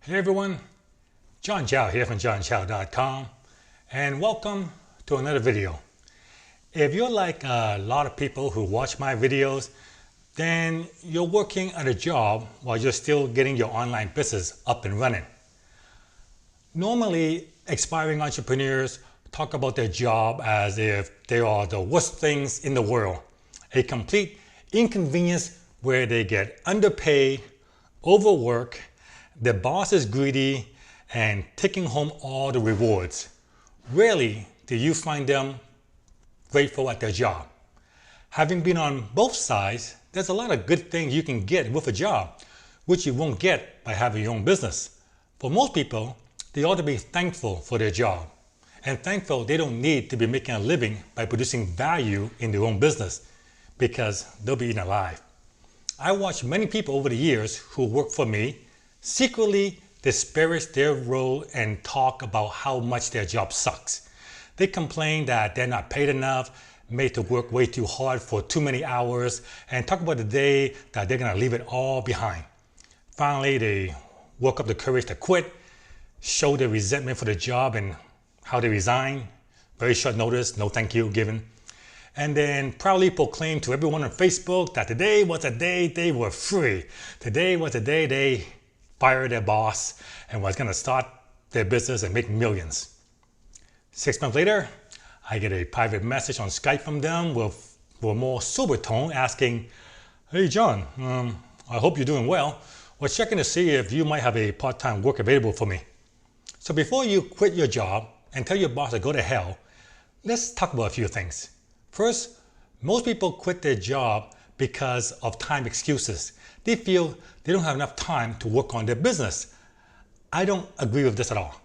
Hey everyone, John Chow here from johnchow.com, and welcome to another video. If you're like a lot of people who watch my videos, then you're working at a job while you're still getting your online business up and running. Normally, aspiring entrepreneurs talk about their job as if they are the worst things in the world, a complete inconvenience where they get underpaid, overwork, their boss is greedy, and taking home all the rewards. Rarely do you find them grateful at their job. Having been on both sides, there's a lot of good things you can get with a job, which you won't get by having your own business. For most people, they ought to be thankful for their job, and thankful they don't need to be making a living by producing value in their own business, because they'll be eaten alive. I watched many people over the years who work for me secretly disparage their role and talk about how much their job sucks. They complain that they're not paid enough, made to work way too hard for too many hours, and talk about the day that they're gonna leave it all behind. Finally, they work up the courage to quit, show their resentment for the job and how they resign. Very short notice, no thank you given. And then proudly proclaim to everyone on Facebook that today was the day they were free. Today was the day they fired their boss and was gonna start their business and make millions. 6 months later, I get a private message on Skype from them with a more sober tone asking, "Hey John, I hope you're doing well. We're checking to see if you might have a part-time work available for me." So before you quit your job and tell your boss to go to hell, let's talk about a few things. First, most people quit their job because of time excuses. They feel they don't have enough time to work on their business. I don't agree with this at all.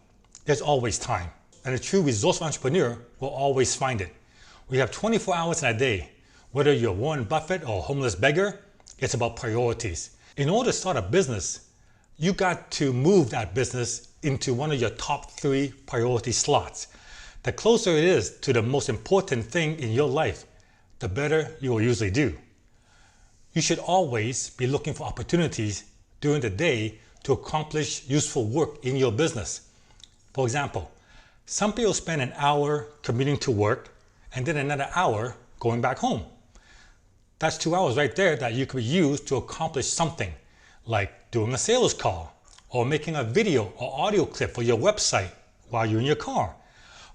There's always time, and a true resourceful entrepreneur will always find it. We have 24 hours in a day. Whether you're Warren Buffett or a homeless beggar, it's about priorities. In order to start a business, you got to move that business into one of your top 3 priority slots. The closer it is to the most important thing in your life, the better you will usually do. You should always be looking for opportunities during the day to accomplish useful work in your business. For example, some people spend an hour commuting to work and then another hour going back home. That's 2 hours right there that you could use to accomplish something, like doing a sales call, or making a video or audio clip for your website while you're in your car,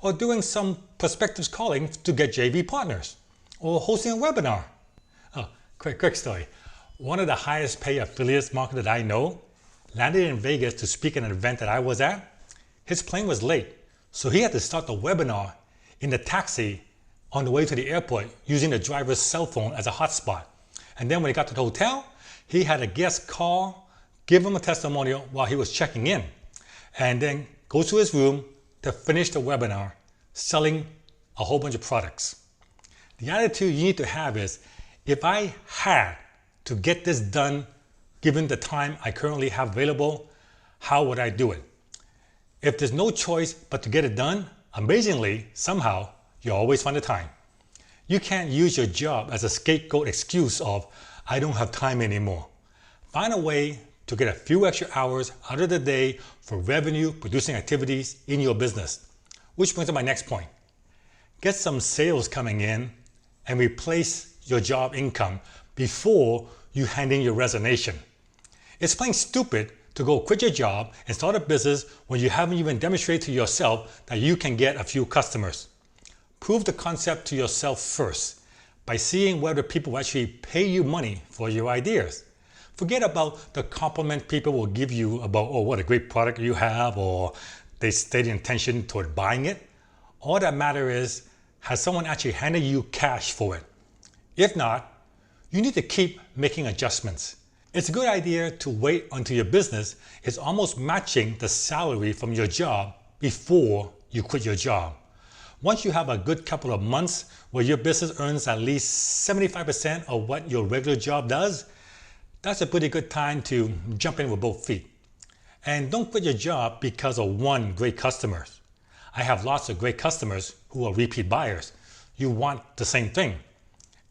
or doing some prospective calling to get JV partners, or hosting a webinar. Quick story. One of the highest paid affiliates marketers that I know landed in Vegas to speak at an event that I was at. His plane was late, so he had to start the webinar in the taxi on the way to the airport using the driver's cell phone as a hotspot. And then when he got to the hotel, he had a guest call, give him a testimonial while he was checking in, and then go to his room to finish the webinar selling a whole bunch of products. The attitude you need to have is, if I had to get this done given the time I currently have available, how would I do it? If there's no choice but to get it done, amazingly, somehow, you always find the time. You can't use your job as a scapegoat excuse of, "I don't have time anymore." Find a way to get a few extra hours out of the day for revenue producing activities in your business. Which brings to my next point. Get some sales coming in and replace your job income before you hand in your resignation. It's plain stupid to go quit your job and start a business when you haven't even demonstrated to yourself that you can get a few customers. Prove the concept to yourself first by seeing whether people will actually pay you money for your ideas. Forget about the compliment people will give you about, "Oh, what a great product you have," or they state intention toward buying it. All that matters is, has someone actually handed you cash for it? If not, you need to keep making adjustments. It's a good idea to wait until your business is almost matching the salary from your job before you quit your job. Once you have a good couple of months where your business earns at least 75% of what your regular job does, that's a pretty good time to jump in with both feet. And don't quit your job because of one great customer. I have lots of great customers who are repeat buyers. You want the same thing,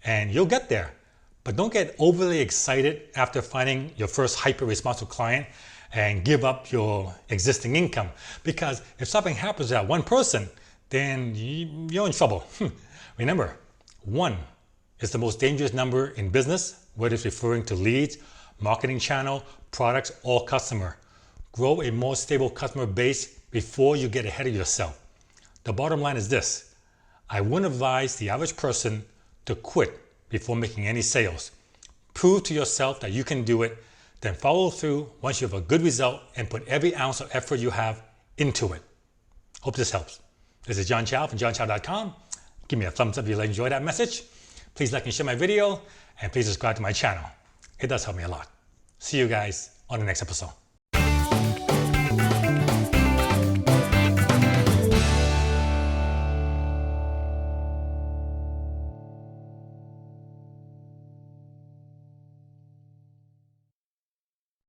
and you'll get there. But don't get overly excited after finding your first hyper-responsive client and give up your existing income. Because if something happens to that one person, then you're in trouble. Remember, 1 is the most dangerous number in business, whether it's referring to leads, marketing channel, products, or customer. Grow a more stable customer base before you get ahead of yourself. The bottom line is this: I wouldn't advise the average person to quit before making any sales. Prove to yourself that you can do it, then follow through once you have a good result and put every ounce of effort you have into it. Hope this helps. This is John Chow from johnchow.com. Give me a thumbs up if you enjoyed that message. Please like and share my video, and please subscribe to my channel. It does help me a lot. See you guys on the next episode.